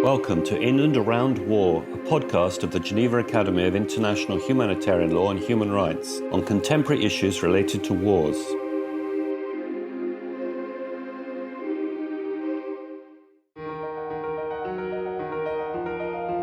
Welcome to In and Around War, a podcast of the Geneva Academy of International Humanitarian Law and Human Rights on contemporary issues related to wars.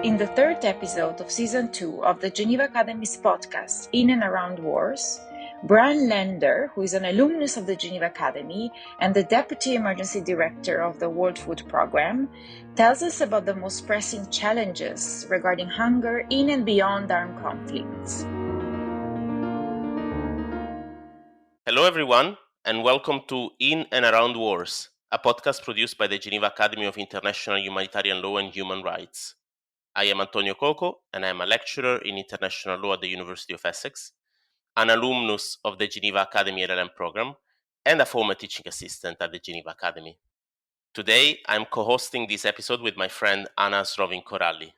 In the third episode of Season 2 of the Geneva Academy's podcast, In and Around Wars, Brian Lender, who is an alumnus of the Geneva Academy and the Deputy Emergency Director of the World Food Programme, tells us about the most pressing challenges regarding hunger in and beyond armed conflicts. Hello everyone, and welcome to In and Around Wars, a podcast produced by the Geneva Academy of International Humanitarian Law and Human Rights. I am Antonio Coco, and I am a lecturer in international law at the University of Essex, an alumnus of the Geneva Academy LLM program, and a former teaching assistant at the Geneva Academy. Today, I'm co-hosting this episode with my friend Anna Srovin Coralli.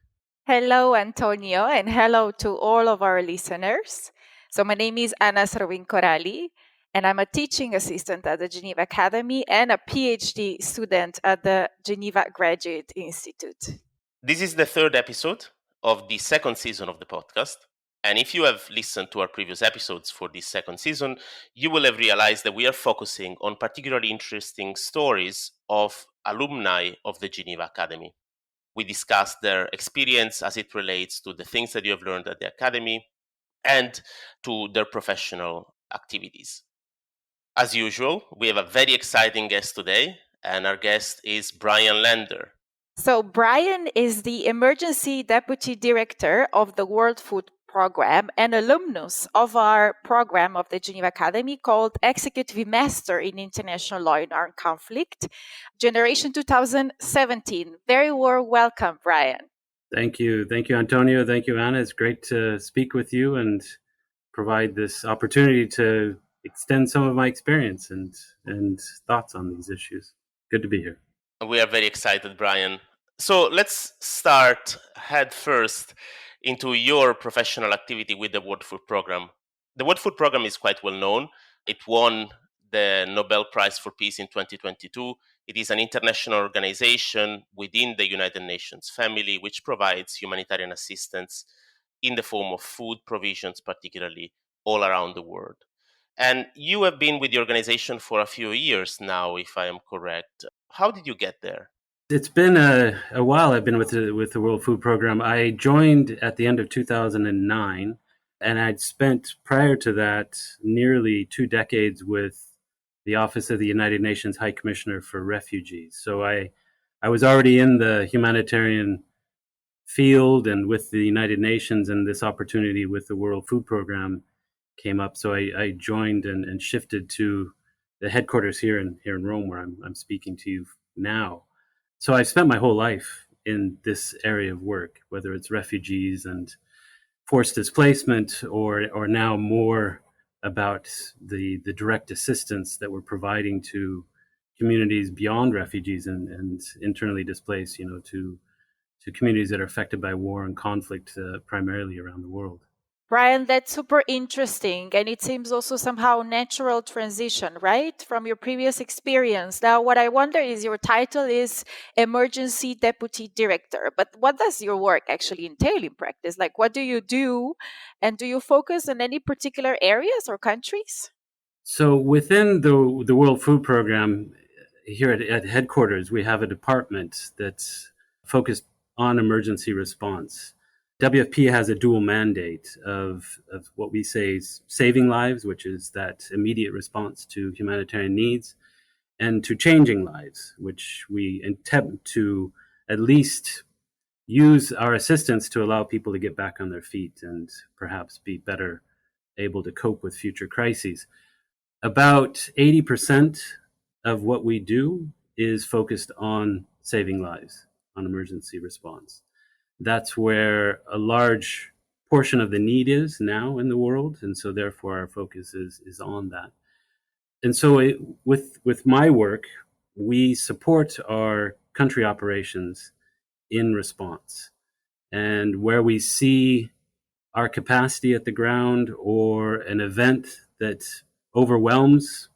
Hello, Antonio, and hello to all of our listeners. So my name is Anna Srovin Coralli, and I'm a teaching assistant at the Geneva Academy and a PhD student at the Geneva Graduate Institute. This is the third episode of the second season of the podcast. And if you have listened to our previous episodes for this second season, you will have realized that we are focusing on particularly interesting stories of alumni of the Geneva Academy. We discussed their experience as it relates to the things that you have learned at the Academy and to their professional activities. As usual, we have a very exciting guest today, and our guest is Brian Lender. So Brian is the Emergency Deputy Director of the World Food Programme and alumnus of our program of the Geneva Academy called Executive Master in International Law in Armed Conflict, Generation 2017. Very warm welcome, Brian. Thank you. Thank you, Antonio. Thank you, Anna. It's great to speak with you and provide this opportunity to extend some of my experience and thoughts on these issues. Good to be here. We are very excited, Brian. So let's start head first into your professional activity with the World Food Programme. The World Food Programme is quite well known. It won the Nobel Prize for Peace in 2022. It is an international organization within the United Nations family, which provides humanitarian assistance in the form of food provisions, particularly all around the world. And you have been with the organization for a few years now, if I am correct. How did you get there? It's been a while I've been with the World Food Programme. I joined at the end of 2009, and I'd spent prior to that nearly 2 decades with the Office of the United Nations High Commissioner for Refugees. So I was already in the humanitarian field and with the United Nations, and this opportunity with the World Food Programme came up. So I joined and shifted to the headquarters here in Rome, where I'm speaking to you now. So I've spent my whole life in this area of work, whether it's refugees and forced displacement, or now more about the direct assistance that we're providing to communities beyond refugees and internally displaced, to communities that are affected by war and conflict, primarily around the world. Brian, that's super interesting. And it seems also somehow natural transition, right? From your previous experience. Now, what I wonder is your title is Emergency Deputy Director. But what does your work actually entail in practice? Like, what do you do? And do you focus on any particular areas or countries? So within the World Food Programme, here at headquarters, we have a department that's focused on emergency response. WFP has a dual mandate of what we say is saving lives, which is that immediate response to humanitarian needs, and to changing lives, which we attempt to at least use our assistance to allow people to get back on their feet and perhaps be better able to cope with future crises. About 80% of what we do is focused on saving lives, on emergency response. That's where a large portion of the need is now in the world, and so therefore our focus is on that. And so with my work, we support our country operations in response. And where we see our capacity at the ground or an event that overwhelms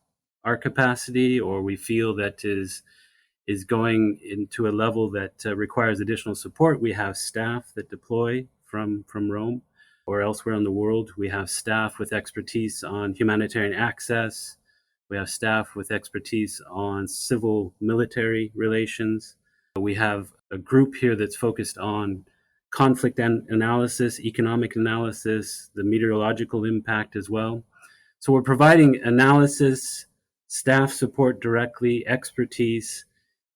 our capacity, or we feel that is going into a level that requires additional support, we have staff that deploy from Rome or elsewhere in the world. We have staff with expertise on humanitarian access. We have staff with expertise on civil military relations. We have a group here that's focused on conflict analysis, economic analysis, the meteorological impact as well. So we're providing analysis, staff support directly, expertise,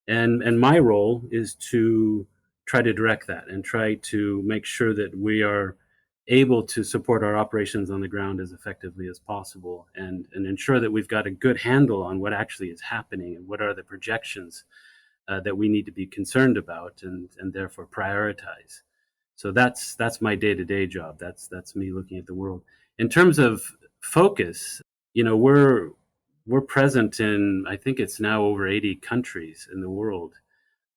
and my role is to try to direct that and try to make sure that we are able to support our operations on the ground as effectively as possible, and ensure that we've got a good handle on what actually is happening and what are the projections that we need to be concerned about and therefore prioritize. So that's my day-to-day job. That's me looking at the world. In terms of focus, we're present in, I think it's now over 80 countries in the world.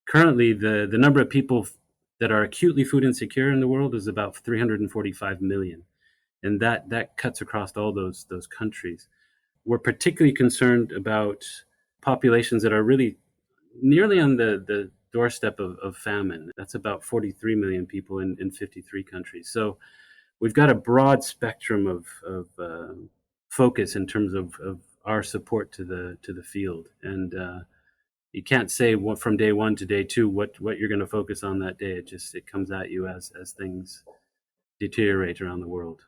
Currently, the number of people that are acutely food insecure in the world is about 345 million. And that cuts across all those countries. We're particularly concerned about populations that are really nearly on the doorstep of famine. That's about 43 million people in 53 countries. So we've got a broad spectrum of focus in terms of our support to the field. And you can't say from day one to day two what you're going to focus on that day. It comes at you as things deteriorate around the world.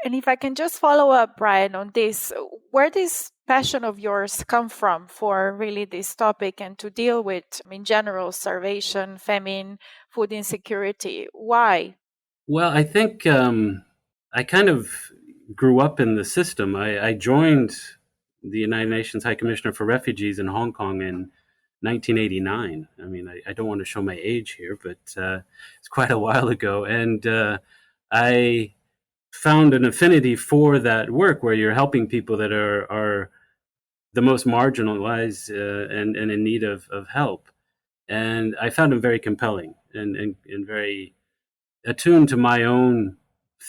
And if I can just follow up, Brian, on this, where this passion of yours come from for really this topic and to deal with, in general, starvation, famine, food insecurity? Why? Well, I think I kind of grew up in the system. I joined the United Nations High Commissioner for Refugees in Hong Kong in 1989. I mean, I don't want to show my age here, but it's quite a while ago. And I found an affinity for that work where you're helping people that are the most marginalized and in need of help. And I found them very compelling and very attuned to my own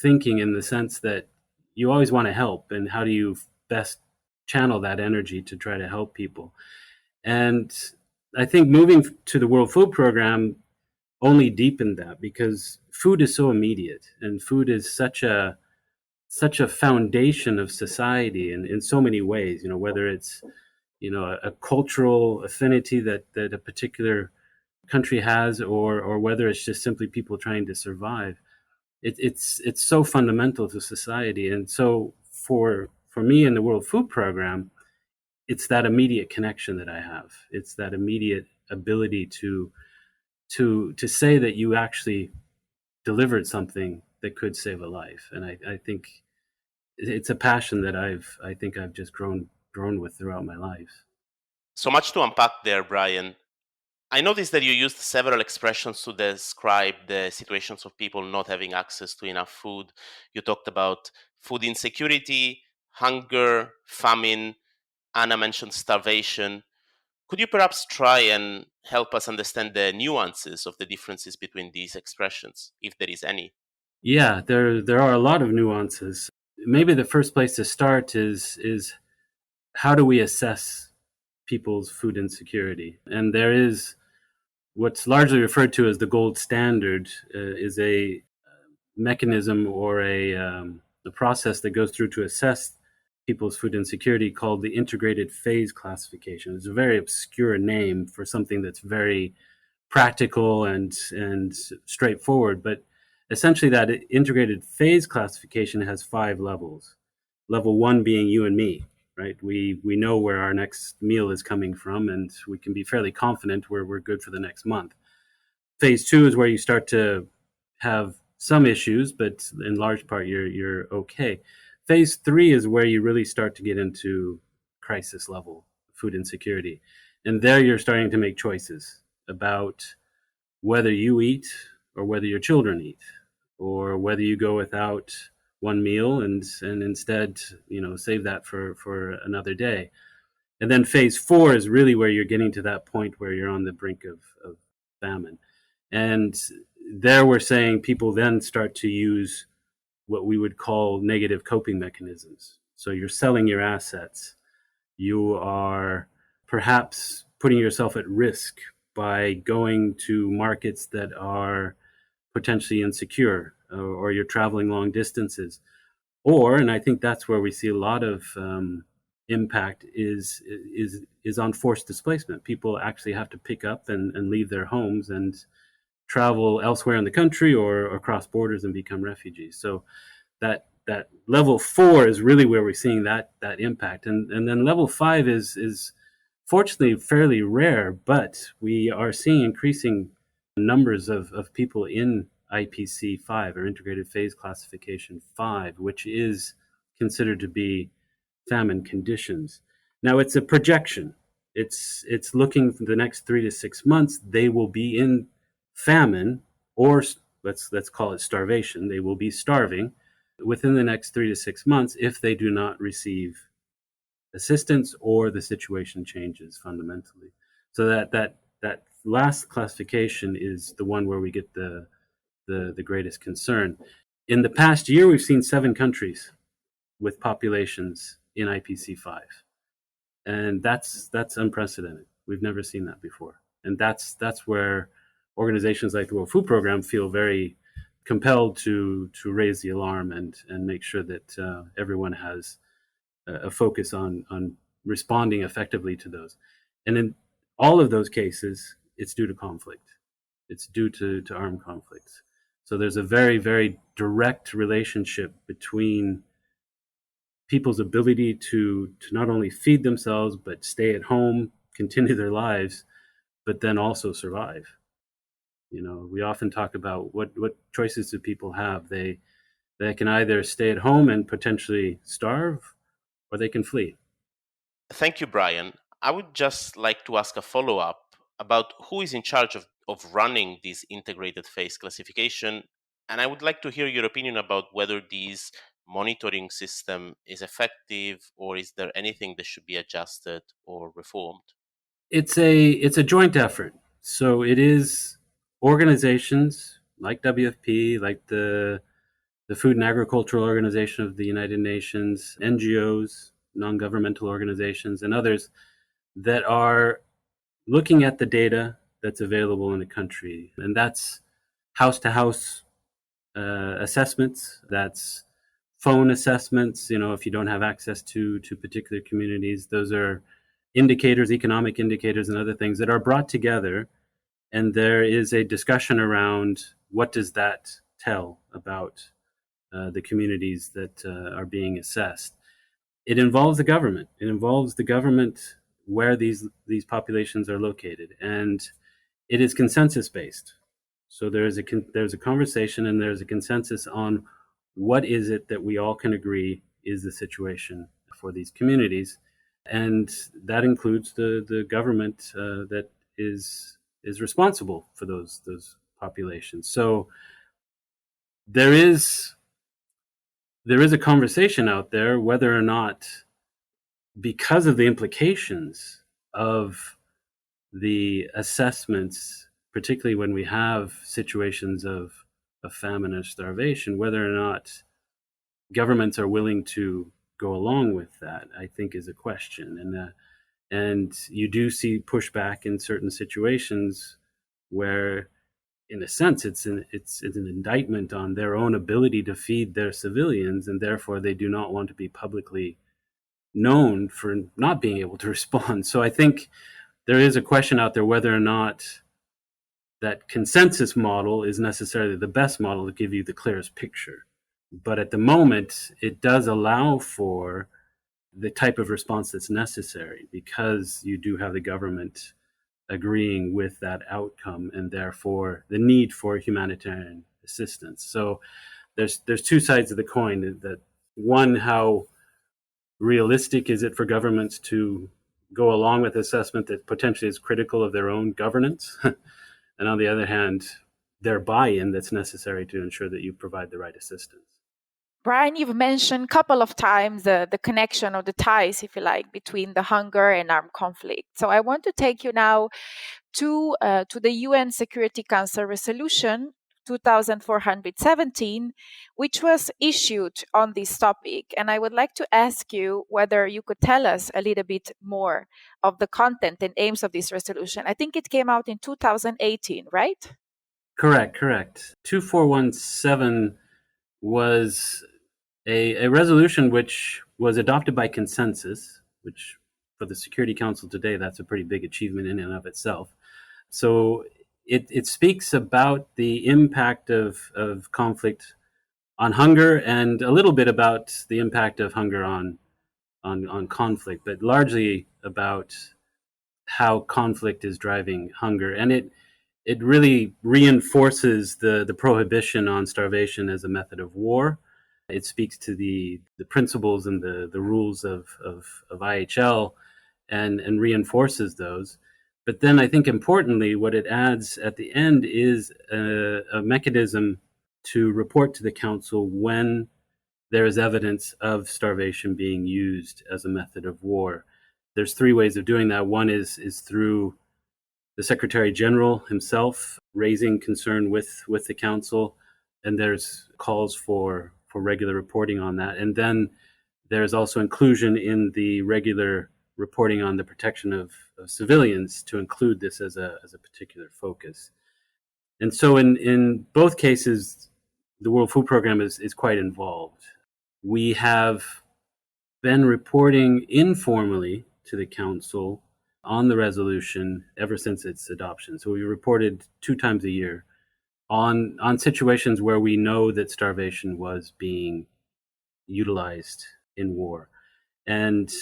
thinking, in the sense that you always want to help, and how do you best channel that energy to try to help people. And I think moving to the World Food Program only deepened that, because food is so immediate, and food is such a foundation of society in so many ways, whether it's a cultural affinity that a particular country has, or whether it's just simply people trying to survive. It's so fundamental to society. And so for me in the World Food Program, it's that immediate connection that I have. It's that immediate ability to say that you actually delivered something that could save a life. And I think it's a passion that I think I've just grown with throughout my life. So much to unpack there, Brian. I noticed that you used several expressions to describe the situations of people not having access to enough food. You talked about food insecurity, hunger, famine. Anna mentioned starvation. Could you perhaps try and help us understand the nuances of the differences between these expressions, if there is any? Yeah, there are a lot of nuances. Maybe the first place to start is how do we assess people's food insecurity? And there is what's largely referred to as the gold standard, is a mechanism or a process that goes through to assess people's food insecurity, called the integrated phase classification. It's a very obscure name for something that's very practical and straightforward, but essentially that integrated phase classification has 5 levels. Level 1 being you and me, right? We know where our next meal is coming from, and we can be fairly confident where we're good for the next month. Phase 2 is where you start to have some issues, but in large part you're okay. Phase 3 is where you really start to get into crisis level food insecurity. And there you're starting to make choices about whether you eat or whether your children eat, or whether you go without one meal and instead, save that for another day. And then phase 4 is really where you're getting to that point where you're on the brink of famine. And there we're saying people then start to use what we would call negative coping mechanisms. So you're selling your assets. You are perhaps putting yourself at risk by going to markets that are potentially insecure, or you're traveling long distances. Or, and I think that's where we see a lot of impact is on forced displacement. People actually have to pick up and leave their homes and travel elsewhere in the country or across borders and become refugees. So that level 4 is really where we're seeing that impact, and then level 5 is fortunately fairly rare, but we are seeing increasing numbers of people in IPC 5, or Integrated Phase Classification 5, which is considered to be famine conditions. Now, it's a projection. It's looking for the next 3 to 6 months. They will be in famine, or let's call it starvation. They will be starving within the next 3 to 6 months if they do not receive assistance or the situation changes fundamentally. So that last classification is the one where we get the greatest concern. In the past year, we've seen 7 countries with populations in IPC 5, and that's unprecedented. We've never seen that before, and that's where organizations like the World Food Program feel very compelled to raise the alarm and make sure that everyone has a focus on responding effectively to those. And in all of those cases, it's due to conflict. It's due to armed conflicts. So there's a very, very direct relationship between people's ability to not only feed themselves, but stay at home, continue their lives, but then also survive. You know, we often talk about what choices do people have. They can either stay at home and potentially starve, or they can flee. Thank you, Brian. I would just like to ask a follow-up about who is in charge of running this integrated phase classification. And I would like to hear your opinion about whether this monitoring system is effective, or is there anything that should be adjusted or reformed? It's a joint effort. So it is organizations like WFP, like the Food and Agricultural Organization of the United Nations, NGOs, non-governmental organizations, and others that are looking at the data that's available in the country. And that's house-to-house assessments, that's phone assessments. You know, if you don't have access to particular communities, those are indicators, economic indicators, and other things that are brought together. And there is a discussion around what does that tell about the communities that are being assessed. It involves the government. It involves the government where these populations are located, and it is consensus based. So there's a conversation and there's a consensus on what is it that we all can agree is the situation for these communities, and that includes the government that is responsible for those populations. So there is a conversation out there whether or not, because of the implications of the assessments, particularly when we have situations of famine or starvation, whether or not governments are willing to go along with that, I think is a question. And you do see pushback in certain situations where, in a sense, it's an indictment on their own ability to feed their civilians, and therefore they do not want to be publicly known for not being able to respond. So I think there is a question out there whether or not that consensus model is necessarily the best model to give you the clearest picture. But at the moment, it does allow for the type of response that's necessary, because you do have the government agreeing with that outcome, and therefore the need for humanitarian assistance. So there's 2 sides of the coin. That one, how realistic is it for governments to go along with assessment that potentially is critical of their own governance? And on the other hand, their buy-in that's necessary to ensure that you provide the right assistance. Brian, you've mentioned a couple of times the connection or the ties, if you like, between the hunger and armed conflict. So I want to take you now to the UN Security Council resolution 2417, which was issued on this topic. And I would like to ask you whether you could tell us a little bit more of the content and aims of this resolution. I think it came out in 2018, right? Correct. 2417 was a resolution which was adopted by consensus, which for the Security Council today, that's a pretty big achievement in and of itself. So it speaks about the impact of conflict on hunger and a little bit about the impact of hunger on conflict, but largely about how conflict is driving hunger. And it really reinforces the prohibition on starvation as a method of war. It speaks to the principles and the rules of IHL and reinforces those. But then I think importantly, what it adds at the end is a mechanism to report to the Council when there is evidence of starvation being used as a method of war. There's three ways of doing that. One is through the Secretary General himself raising concern with the Council, and there's calls for regular reporting on that. And then there's also inclusion in the regular reporting on the protection of civilians to include this as a particular focus. And so in both cases, the World Food Programme is quite involved. We have been reporting informally to the Council on the resolution ever since its adoption. So we reported 2 times a year on situations where we know that starvation was being utilized in war. And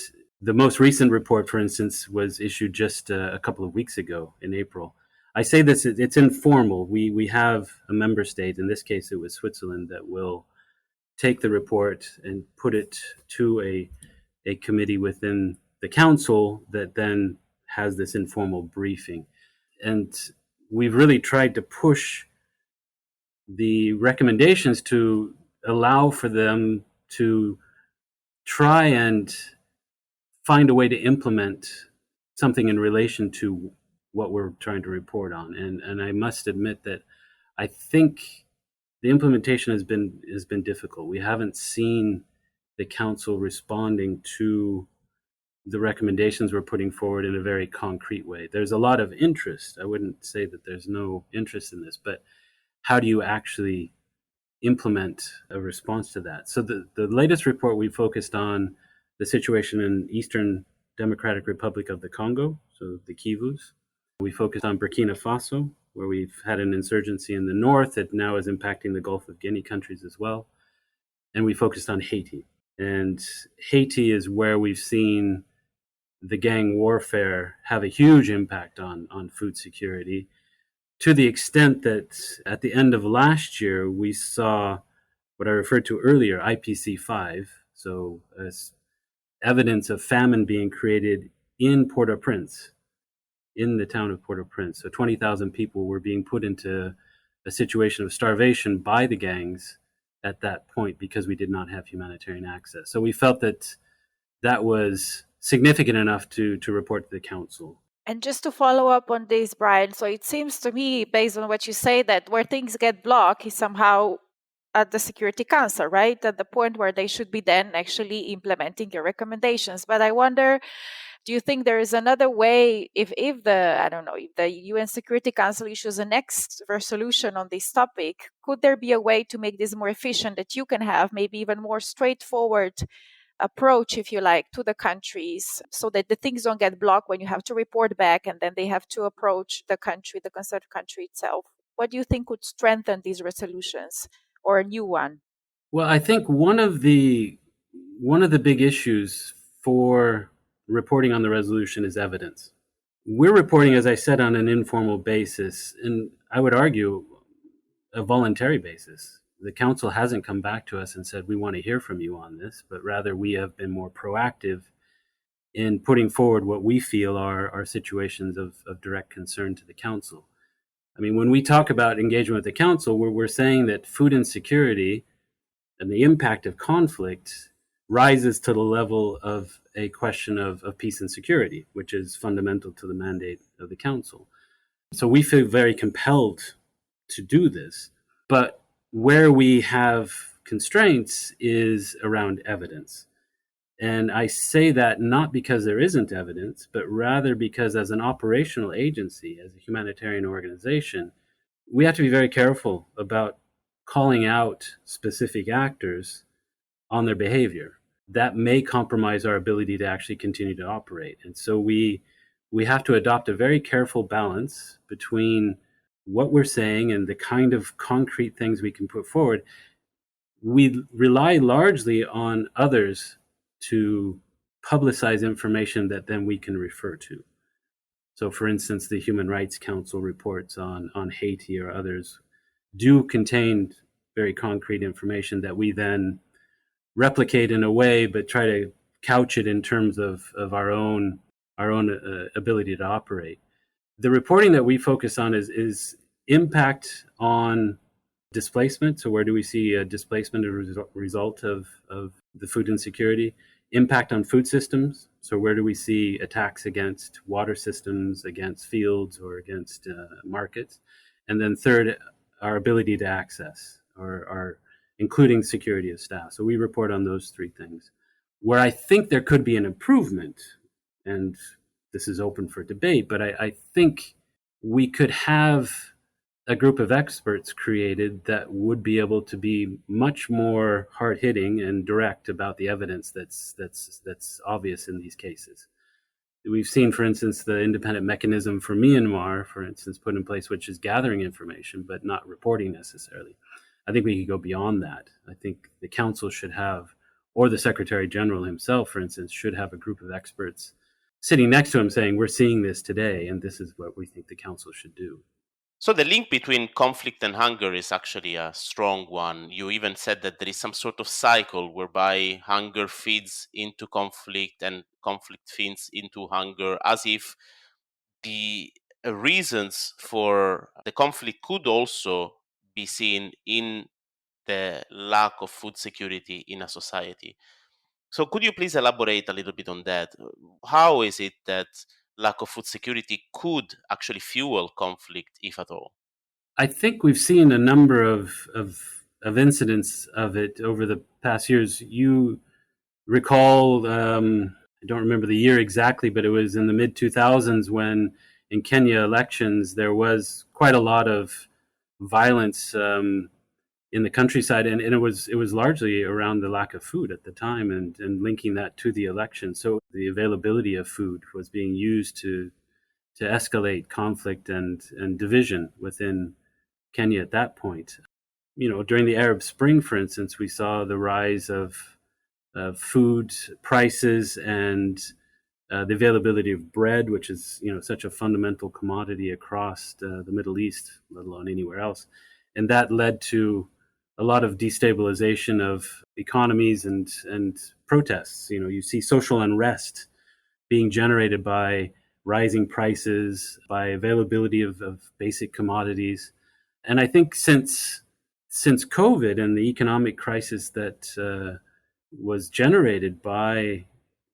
the most recent report, for instance, was issued just a couple of weeks ago in April. I say this, it's informal. We have a member state, in this case it was Switzerland, that will take the report and put it to a committee within the Council that then has this informal briefing. And we've really tried to push the recommendations to allow for them to try and find a way to implement something in relation to what we're trying to report on. And I must admit that I think the implementation has been difficult. We haven't seen the Council responding to the recommendations we're putting forward in a very concrete way. There's a lot of interest. I wouldn't say that there's no interest in this, but how do you actually implement a response to that? So the latest report, we focused on the situation in Eastern Democratic Republic of the Congo, so the Kivus. We focused on Burkina Faso, where we've had an insurgency in the north that now is impacting the Gulf of Guinea countries as well. And we focused on Haiti. And Haiti is where we've seen the gang warfare have a huge impact on food security, to the extent that at the end of last year, we saw what I referred to earlier, IPC 5, so as evidence of famine being created in Port-au-Prince, in the town of Port-au-Prince. So 20,000 people were being put into a situation of starvation by the gangs at that point because we did not have humanitarian access. So we felt that that was significant enough to report to the Council. And just to follow up on this, Brian, so it seems to me, based on what you say, that where things get blocked is somehow at the Security Council, right? At the point where they should be then actually implementing your recommendations. But I wonder, do you think there is another way, if the UN Security Council issues a next resolution on this topic, could there be a way to make this more efficient, that you can have maybe even more straightforward approach, if you like, to the countries, so that the things don't get blocked when you have to report back and then they have to approach the concerned country itself? What do you think would strengthen these resolutions, or a new one? Well, I think one of the big issues for reporting on the resolution is evidence. We're reporting, as I said, on an informal basis, and I would argue a voluntary basis. The Council hasn't come back to us and said, we want to hear from you on this, but rather we have been more proactive in putting forward what we feel are situations of direct concern to the Council. I mean, when we talk about engagement with the Council, we're saying that food insecurity and the impact of conflict rises to the level of a question of peace and security, which is fundamental to the mandate of the Council. So we feel very compelled to do this. But where we have constraints is around evidence. And I say that not because there isn't evidence, but rather because as an operational agency, as a humanitarian organization, we have to be very careful about calling out specific actors on their behavior. That may compromise our ability to actually continue to operate. And so we have to adopt a very careful balance between what we're saying and the kind of concrete things we can put forward. We rely largely on others to publicize information that then we can refer to. So, for instance, the Human Rights Council reports on Haiti or others do contain very concrete information that we then replicate in a way, but try to couch it in terms of our own ability to operate. The reporting that we focus on is impact on displacement. So where do we see a displacement as a result of the food insecurity? Impact on food systems. So where do we see attacks against water systems, against fields, or against markets? And then third, our ability to access, or including security of staff. So we report on those three things. Where I think there could be an improvement, and this is open for debate, but I think we could have a group of experts created that would be able to be much more hard-hitting and direct about the evidence that's obvious in these cases. We've seen, for instance, the independent mechanism for Myanmar, for instance, put in place, which is gathering information but not reporting necessarily. I think we could go beyond that. I think the council should have, or the Secretary General himself, for instance, should have a group of experts sitting next to him saying, we're seeing this today, and this is what we think the council should do. So the link between conflict and hunger is actually a strong one. You even said that there is some sort of cycle whereby hunger feeds into conflict and conflict feeds into hunger, as if the reasons for the conflict could also be seen in the lack of food security in a society. So could you please elaborate a little bit on that? How is it that lack of food security could actually fuel conflict, if at all? I think we've seen a number of incidents of it over the past years. You recall, I don't remember the year exactly, but it was in the mid-2000s when in Kenya elections, there was quite a lot of violence in the countryside, and it was largely around the lack of food at the time, and linking that to the election. So the availability of food was being used to escalate conflict and division within Kenya at that point. You know, during the Arab Spring, for instance, we saw the rise of food prices and the availability of bread, which is, you know, such a fundamental commodity across the Middle East, let alone anywhere else. And that led to a lot of destabilization of economies and protests. You know, you see social unrest being generated by rising prices, by availability of basic commodities. And I think since COVID and the economic crisis that was generated by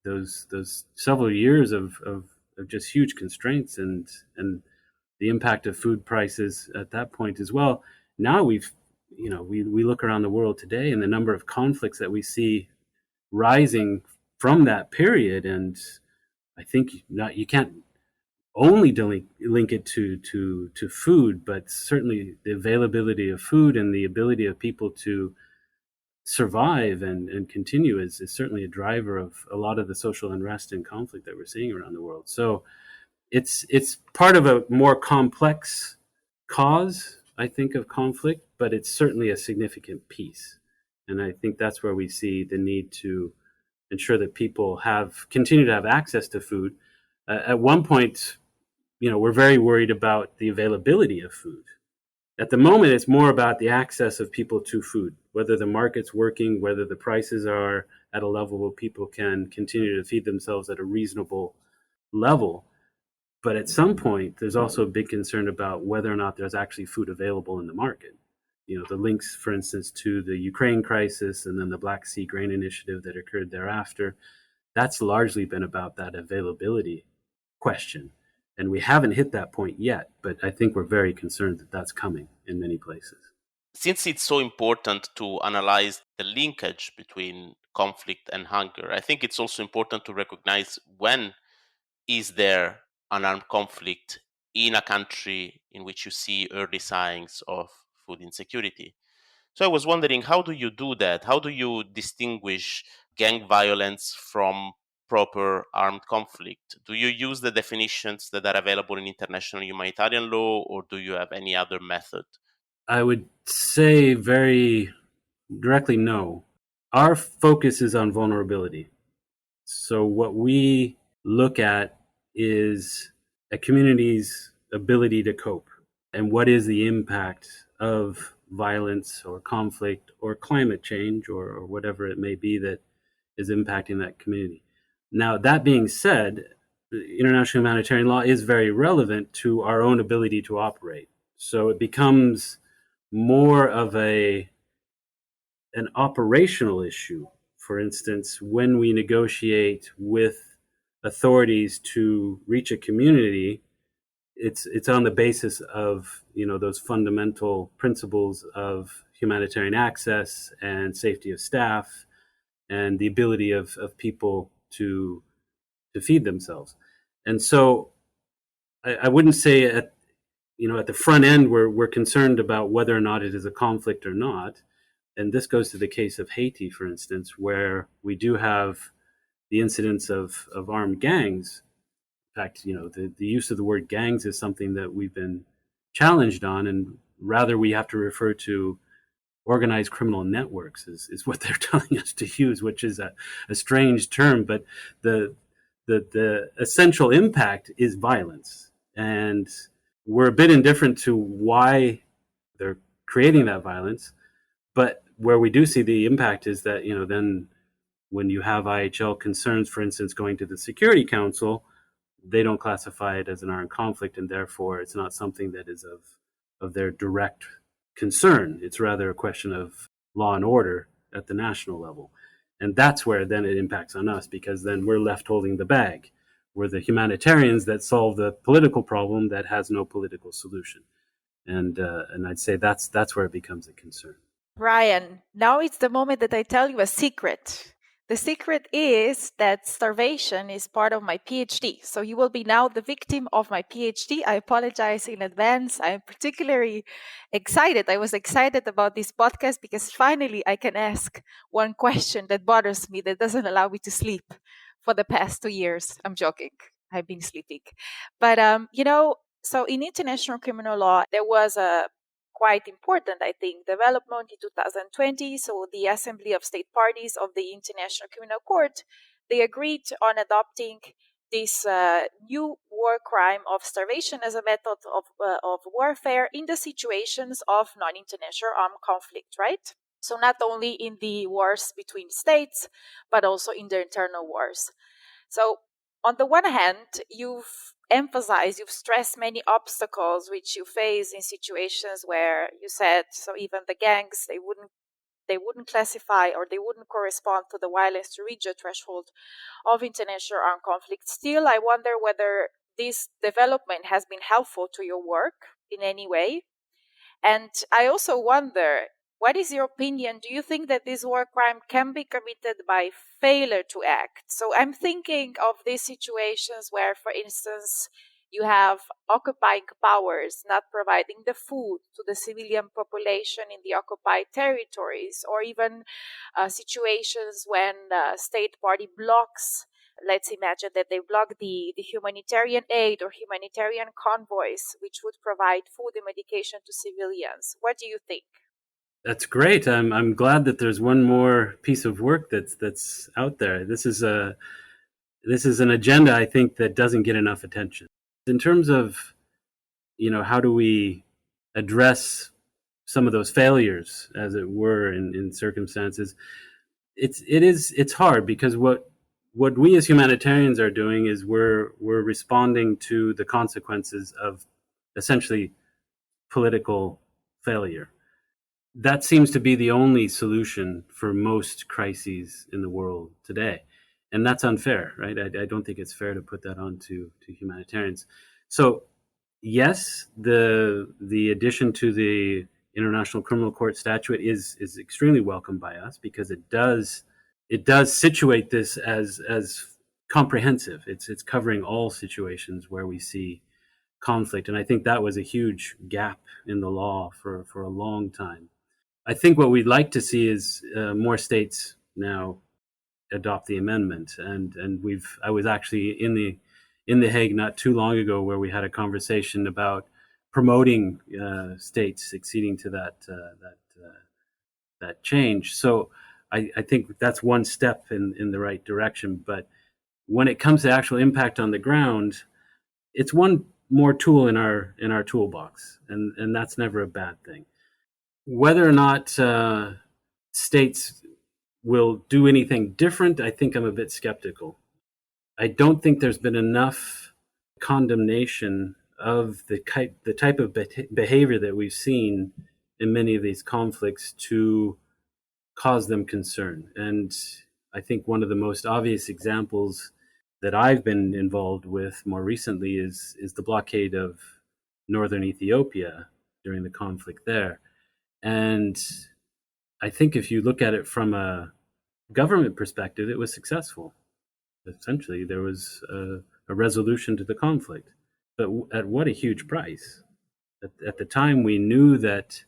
those several years of just huge constraints and the impact of food prices at that point as well, now we look around the world today and the number of conflicts that we see rising from that period, and I think you can't only link it to food, but certainly the availability of food and the ability of people to survive and continue is certainly a driver of a lot of the social unrest and conflict that we're seeing around the world. So it's part of a more complex cause, I think, of conflict, but it's certainly a significant piece. And I think that's where we see the need to ensure that people continue to have access to food. At one point, you know, we're very worried about the availability of food. At the moment, it's more about the access of people to food, whether the market's working, whether the prices are at a level where people can continue to feed themselves at a reasonable level. But at some point, there's also a big concern about whether or not there's actually food available in the market. You know, the links, for instance, to the Ukraine crisis and then the Black Sea Grain Initiative that occurred thereafter, that's largely been about that availability question. And we haven't hit that point yet, but I think we're very concerned that that's coming in many places. since it's so important to analyze the linkage between conflict and hunger, I think it's also important to recognize when is there an armed conflict in a country in which you see early signs of food insecurity. So I was wondering, how do you do that? How do you distinguish gang violence from proper armed conflict? Do you use the definitions that are available in international humanitarian law, or do you have any other method? I would say very directly no. Our focus is on vulnerability. So what we look at is a community's ability to cope and what is the impact of violence or conflict or climate change or whatever it may be that is impacting that community. Now, that being said, international humanitarian law is very relevant to our own ability to operate. So it becomes more of an operational issue. For instance, when we negotiate with authorities to reach a community, it's on the basis of those fundamental principles of humanitarian access and safety of staff and the ability of people to feed themselves. And so I wouldn't say at the front end we're concerned about whether or not it is a conflict or not. And this goes to the case of Haiti, for instance, where we do have the incidence of armed gangs. In fact, the use of the word gangs is something that we've been challenged on, and rather we have to refer to organized criminal networks is what they're telling us to use, which is a strange term, but the essential impact is violence. And we're a bit indifferent to why they're creating that violence, but where we do see the impact is that, then when you have IHL concerns, for instance, going to the Security Council, they don't classify it as an armed conflict, and therefore it's not something that is of their direct concern. It's rather a question of law and order at the national level. And that's where then it impacts on us, because then we're left holding the bag. We're the humanitarians that solve the political problem that has no political solution. And I'd say that's where it becomes a concern. Brian, now it's the moment that I tell you a secret. The secret is that starvation is part of my PhD. So you will be now the victim of my PhD. I apologize in advance. I'm particularly excited. I was excited about this podcast because finally I can ask one question that bothers me, that doesn't allow me to sleep for the past 2 years. I'm joking. I've been sleeping. But, so in international criminal law, there was a quite important, I think, development in 2020. So the Assembly of State Parties of the International Criminal Court, they agreed on adopting this new war crime of starvation as a method of warfare in the situations of non-international armed conflict, right? So not only in the wars between states, but also in the internal wars. So on the one hand, you've stressed many obstacles which you face in situations where you said, so even the gangs, they wouldn't classify or they wouldn't correspond to the violence to reach a threshold of international armed conflict. Still, I wonder whether this development has been helpful to your work in any way. And I also wonder, what is your opinion? Do you think that this war crime can be committed by failure to act? So I'm thinking of these situations where, for instance, you have occupying powers not providing the food to the civilian population in the occupied territories, or even situations when the state party blocks. Let's imagine that they block the humanitarian aid or humanitarian convoys, which would provide food and medication to civilians. What do you think? That's great. I'm glad that there's one more piece of work that's out there. This is an agenda, I think, that doesn't get enough attention. In terms of, how do we address some of those failures, as it were, in circumstances, it's hard, because what we as humanitarians are doing is we're responding to the consequences of essentially political failure. That seems to be the only solution for most crises in the world today. And that's unfair, right? I don't think it's fair to put that on to humanitarians. So yes, the addition to the International Criminal Court statute is extremely welcome by us, because it does situate this as comprehensive. It's covering all situations where we see conflict, and I think that was a huge gap in the law for a long time. I think what we'd like to see is more states now adopt the amendment, and I was actually in the Hague not too long ago, where we had a conversation about promoting states acceding to that change. So I think that's one step in the right direction. But when it comes to actual impact on the ground, it's one more tool in our toolbox, and that's never a bad thing. Whether or not states will do anything different, I think I'm a bit skeptical. I don't think there's been enough condemnation of the type of behavior that we've seen in many of these conflicts to cause them concern. And I think one of the most obvious examples that I've been involved with more recently is the blockade of northern Ethiopia during the conflict there. And I think if you look at it from a government perspective, it was successful. Essentially, there was a resolution to the conflict, but at what a huge price. At the time, we knew that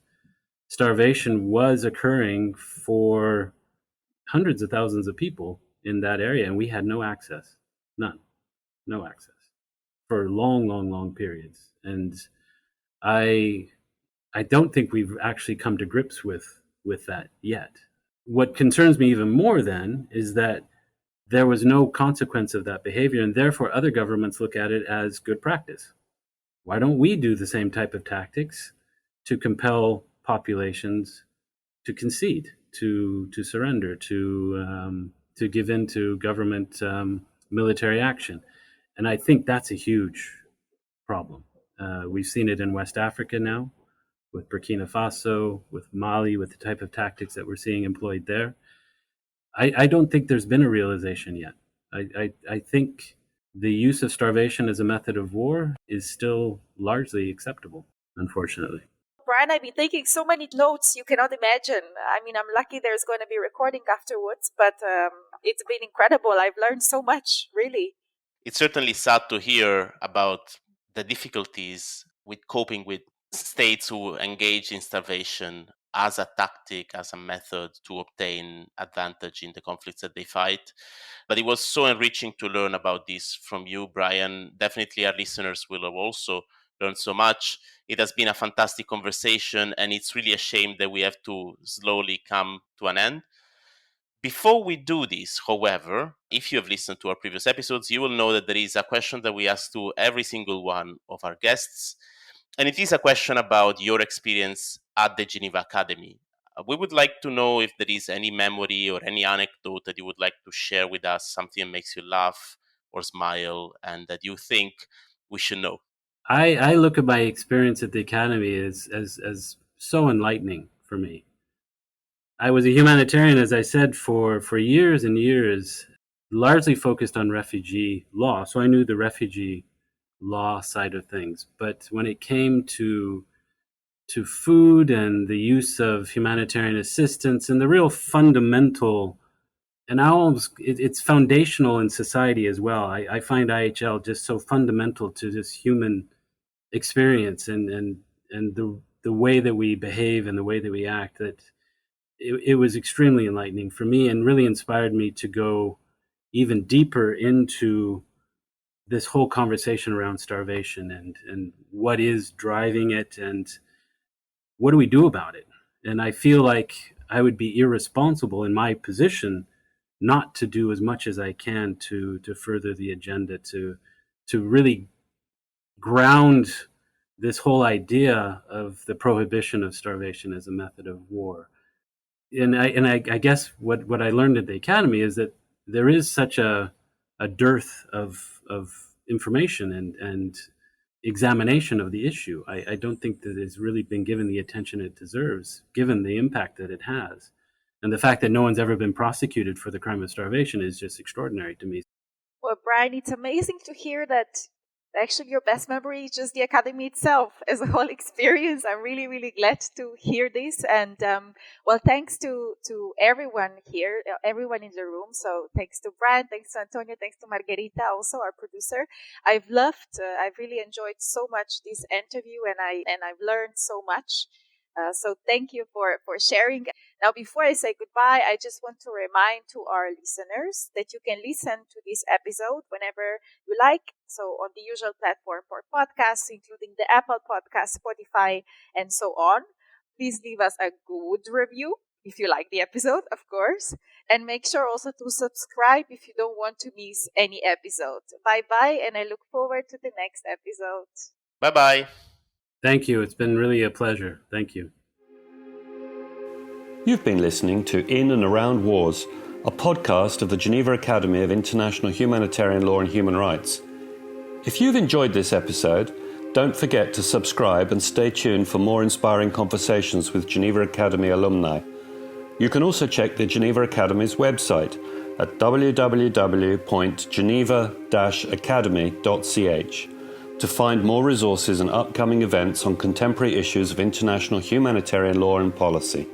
starvation was occurring for hundreds of thousands of people in that area, and we had no access, no access for long periods. And I don't think we've actually come to grips with that yet. What concerns me even more then is that there was no consequence of that behavior, and therefore other governments look at it as good practice. Why don't we do the same type of tactics to compel populations to concede, to surrender, to give in to government military action? And I think that's a huge problem. We've seen it in West Africa now, with Burkina Faso, with Mali, with the type of tactics that we're seeing employed there. I don't think there's been a realization yet. I think the use of starvation as a method of war is still largely acceptable, unfortunately. Brian, I've been taking so many notes you cannot imagine. I mean, I'm lucky there's going to be recording afterwards, but it's been incredible. I've learned so much, really. It's certainly sad to hear about the difficulties with coping with states who engage in starvation as a tactic, as a method to obtain advantage in the conflicts that they fight. But it was so enriching to learn about this from you, Brian. Definitely our listeners will have also learned so much. It has been a fantastic conversation, and it's really a shame that we have to slowly come to an end. Before we do this, however, if you have listened to our previous episodes, you will know that there is a question that we ask to every single one of our guests. And it is a question about your experience at the Geneva Academy. We would like to know if there is any memory or any anecdote that you would like to share with us, something that makes you laugh or smile and that you think we should know. I look at my experience at the Academy as so enlightening for me. I was a humanitarian, as I said, for years and years, largely focused on refugee law. So I knew the refugee law side of things. But when it came to food and the use of humanitarian assistance and the real fundamental, and it's foundational in society as well. I find IHL just so fundamental to this human experience and the way that we behave and the way that we act, that it was extremely enlightening for me and really inspired me to go even deeper into this whole conversation around starvation and what is driving it and what do we do about it. And I feel like I would be irresponsible in my position not to do as much as I can to further the agenda, to really ground this whole idea of the prohibition of starvation as a method of war. And I guess what I learned at the Academy is that there is such a dearth of information and examination of the issue. I don't think that it's really been given the attention it deserves, given the impact that it has. And the fact that no one's ever been prosecuted for the crime of starvation is just extraordinary to me. Well, Brian, it's amazing to hear that Actually, your best memory is just the academy itself as a whole experience. I'm really, really glad to hear this. And well, thanks to everyone here, everyone in the room. So thanks to Brian, thanks to Antonio, thanks to Margarita, also our producer. I've really enjoyed so much this interview, and I've learned so much. So thank you for sharing. Now, before I say goodbye, I just want to remind to our listeners that you can listen to this episode whenever you like. So on the usual platform for podcasts, including the Apple Podcast, Spotify, and so on. Please leave us a good review if you like the episode, of course. And make sure also to subscribe if you don't want to miss any episode. Bye-bye, and I look forward to the next episode. Bye-bye. Thank you. It's been really a pleasure. Thank you. You've been listening to In and Around Wars, a podcast of the Geneva Academy of International Humanitarian Law and Human Rights. If you've enjoyed this episode, don't forget to subscribe and stay tuned for more inspiring conversations with Geneva Academy alumni. You can also check the Geneva Academy's website at www.geneva-academy.ch to find more resources and upcoming events on contemporary issues of international humanitarian law and policy.